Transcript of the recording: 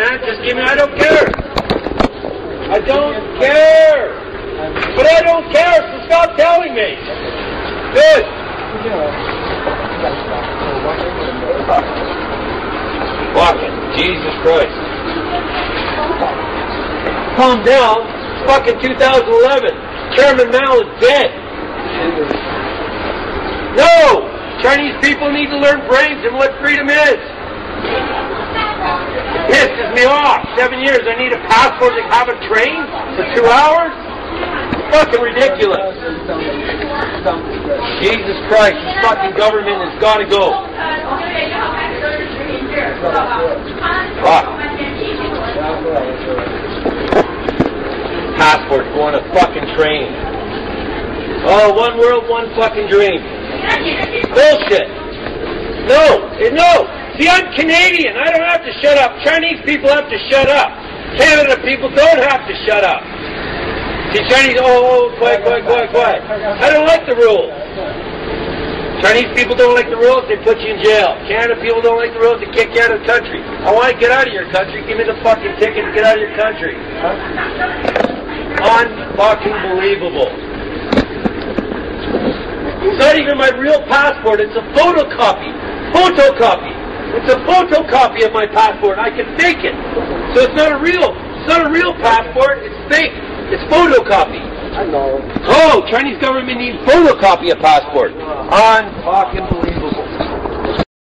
man. Just give me, I don't care. I don't care. But I don't care, so stop telling me. Good. Fucking Jesus Christ. Calm down. It's fucking 2011. Chairman Mao is dead. No! Chinese people need to learn brains and what freedom is. It pisses me off. 7 years, I need a passport to have a train for 2 hours? Fucking ridiculous. Jesus Christ, this fucking government has got to go. Fuck. Passport, go on a fucking train. Oh, one world, one fucking dream. Bullshit. No. See, I'm Canadian. I don't have to shut up. Chinese people have to shut up. Canada people don't have to shut up. See, Chinese, quiet. I don't like the rules. Chinese people don't like the rules, they put you in jail. Canada people don't like the rules, they kick you out of the country. I want to get out of your country, give me the fucking ticket to get out of your country. Unfucking-believable. It's not even my real passport, it's a photocopy. It's a photocopy of my passport. I can fake it. So it's not a real passport, it's fake. It's photocopy. I know. Oh, Chinese government needs photocopy of passport. Unfucking believable.